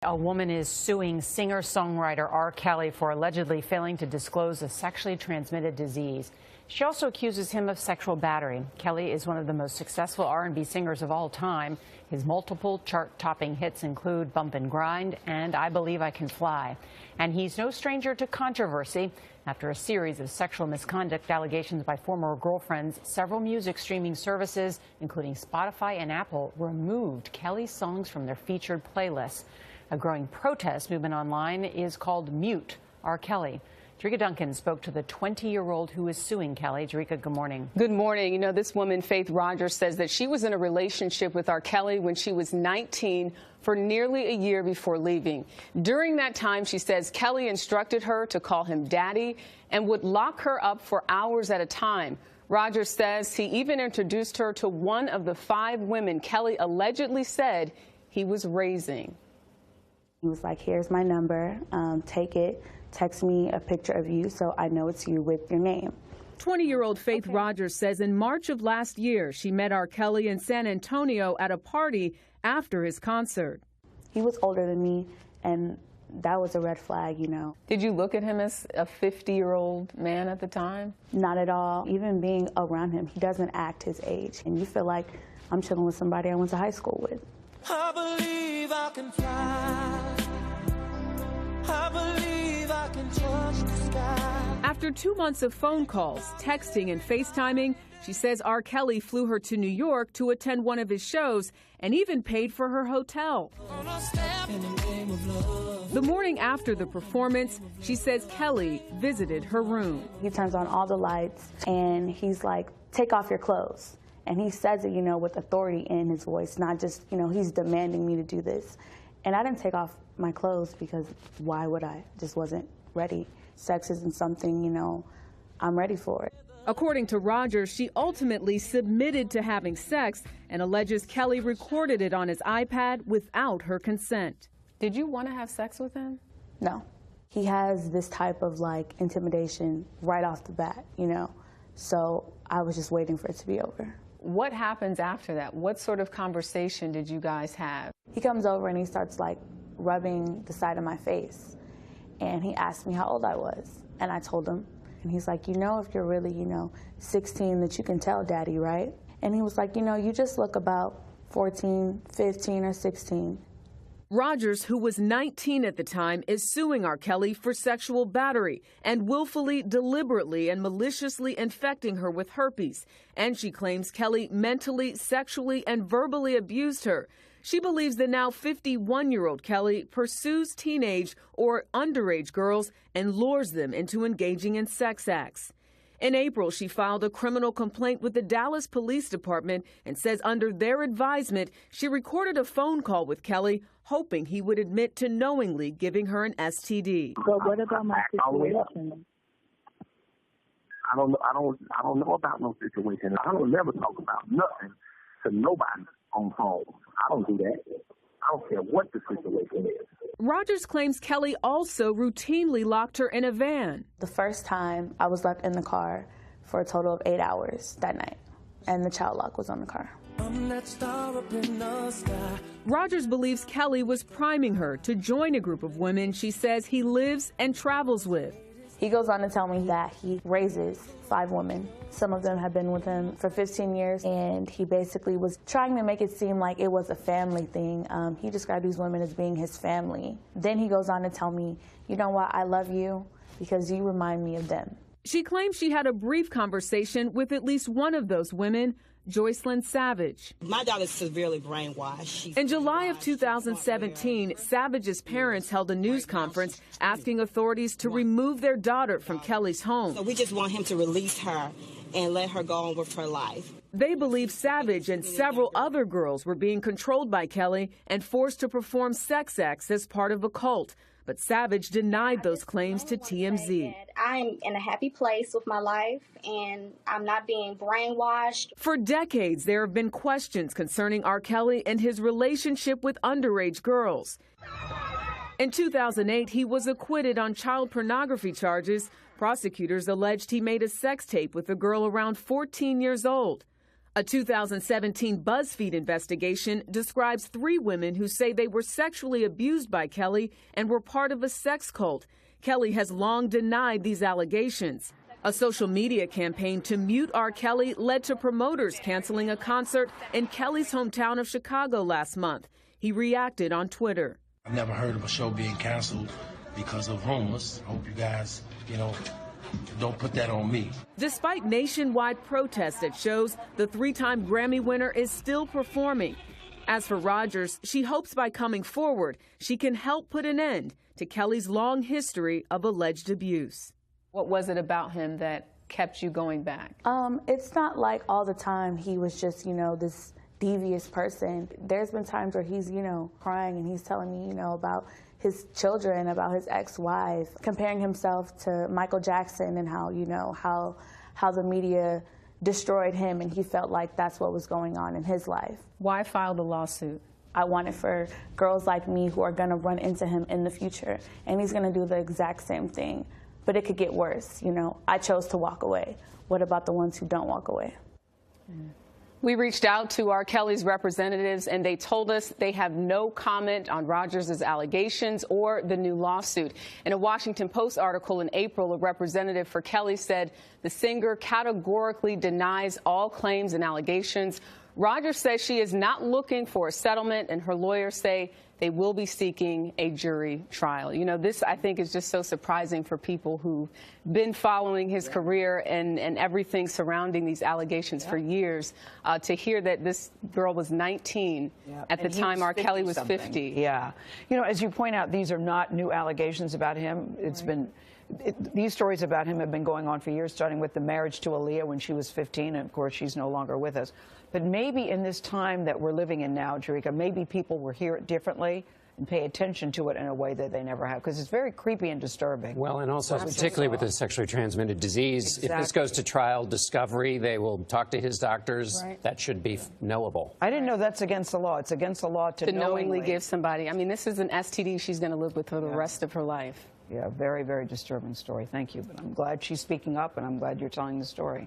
A woman is suing singer-songwriter R.Kelly for allegedly failing to disclose a sexually transmitted disease. She also accuses him of sexual battery. Kelly is one of the most successful R&B singers of all time. His multiple chart-topping hits include Bump and Grind and I Believe I Can Fly. And he's no stranger to controversy. After a series of sexual misconduct allegations by former girlfriends, several music streaming services, including Spotify and Apple, removed Kelly's songs from their featured playlists. A growing protest movement online is called Mute R.Kelly. Jerika Duncan spoke to the 20-year-old who is suing Kelly. Jerika, good morning. Good morning. You know, this woman, Faith Rogers, says that she was in a relationship with R.Kelly when she was 19 for nearly a year before leaving. During that time, she says Kelly instructed her to call him daddy and would lock her up for hours at a time. Rogers says he even introduced her to one of the 5 women Kelly allegedly said he was raising. He was like, here's my number, take it, text me a picture of you so I know it's you with your name. 20-year-old Faith Rogers says in March of last year, she met R.Kelly in San Antonio at a party after his concert. He was older than me, and that was a red flag, you know. Did you look at him as a 50-year-old man at the time? Not at all. Even being around him, he doesn't act his age. And you feel like I'm chilling with somebody I went to high school with. I believe I can fly. I believe I can touch the sky. After 2 months of phone calls, texting, and FaceTiming, she says R.Kelly flew her to New York to attend one of his shows and even paid for her hotel. The morning after the performance, she says Kelly visited her room. He turns on all the lights and he's like, take off your clothes. And he says it, you know, with authority in his voice, not just, you know, he's demanding me to do this. And I didn't take off my clothes because why would I? Just wasn't ready. Sex isn't something, you know, I'm ready for it. According to Rogers, she ultimately submitted to having sex and alleges Kelly recorded it on his iPad without her consent. Did you want to have sex with him? No. He has this type of like intimidation right off the bat, you know, so I was just waiting for it to be over. What happens after that? What sort of conversation did you guys have? He comes over and he starts like rubbing the side of my face. And he asked me how old I was. And I told him. And he's like, you know, if you're really, you know, 16, that you can tell daddy, right? And he was like, you know, you just look about 14, 15, or 16. Rogers, who was 19 at the time, is suing R.Kelly for sexual battery and willfully, deliberately, and maliciously infecting her with herpes. And she claims Kelly mentally, sexually, and verbally abused her. She believes the now 51-year-old Kelly pursues teenage or underage girls and lures them into engaging in sex acts. In April, she filed a criminal complaint with the Dallas Police Department and says under their advisement, she recorded a phone call with Kelly, hoping he would admit to knowingly giving her an STD. But what about my situation? I don't know about no situation. I don't never talk about nothing to nobody on phone. I don't do that. I don't care what the situation is. Rogers claims Kelly also routinely locked her in a van. The first time I was left in the car for a total of 8 hours that night, and the child lock was on the car. I'm that star up in the sky. Rogers believes Kelly was priming her to join a group of women she says he lives and travels with. He goes on to tell me that he raises 5 women. Some of them have been with him for 15 years, and he basically was trying to make it seem like it was a family thing. He described these women as being his family. Then he goes on to tell me, you know what, I love you because you remind me of them. She claims she had a brief conversation with at least one of those women, Joycelyn Savage. My daughter's severely brainwashed. In July of 2017, Savage's parents held a news conference asking authorities to remove their daughter from Kelly's home. So we just want him to release her and let her go on with her life. They believe Savage and several other girls were being controlled by Kelly and forced to perform sex acts as part of a cult. But Savage denied those claims to TMZ. I'm in a happy place with my life, and I'm not being brainwashed. For decades, there have been questions concerning R.Kelly and his relationship with underage girls. In 2008, he was acquitted on child pornography charges. Prosecutors alleged he made a sex tape with a girl around 14 years old. A 2017 BuzzFeed investigation describes 3 women who say they were sexually abused by Kelly and were part of a sex cult. Kelly has long denied these allegations. A social media campaign to mute R. Kelly led to promoters canceling a concert in Kelly's hometown of Chicago last month. He reacted on Twitter. I've never heard of a show being canceled because of homeless. I hope you guys, don't put that on me. Despite nationwide protests at shows, the 3-time Grammy winner is still performing. As for Rogers, she hopes by coming forward, she can help put an end to Kelly's long history of alleged abuse. What was it about him that kept you going back? It's not like all the time he was just, this devious person. There's been times where he's, crying and he's telling me, about his children, about his ex-wife, comparing himself to Michael Jackson and how, how the media destroyed him, and he felt like that's what was going on in his life. Why file the lawsuit? I want it for girls like me who are going to run into him in the future, and he's going to do the exact same thing. But it could get worse, I chose to walk away. What about the ones who don't walk away? We reached out to R. Kelly's representatives, and they told us they have no comment on Rogers' allegations or the new lawsuit. In a Washington Post article in April, a representative for Kelly said the singer categorically denies all claims and allegations. Rogers says she is not looking for a settlement, and her lawyers say they will be seeking a jury trial. This, I think, is just so surprising for people who've been following his career and everything surrounding these allegations for years, to hear that this girl was 19 at the time R. Kelly was 50. Yeah. As you point out, these are not new allegations about him. It's been... these stories about him have been going on for years, starting with the marriage to Aaliyah when she was 15, and of course she's no longer with us. But maybe in this time that we're living in now, Jerika, maybe people will hear it differently and pay attention to it in a way that they never have, because it's very creepy and disturbing. Well, and also particularly with the sexually transmitted disease, if this goes to trial, discovery, they will talk to his doctors. Right. That should be knowable. I didn't know that's against the law. It's against the law to knowingly give somebody. I mean, this is an STD she's going to live with for the rest of her life. Yeah, very, very disturbing story. Thank you. But I'm glad she's speaking up, and I'm glad you're telling the story.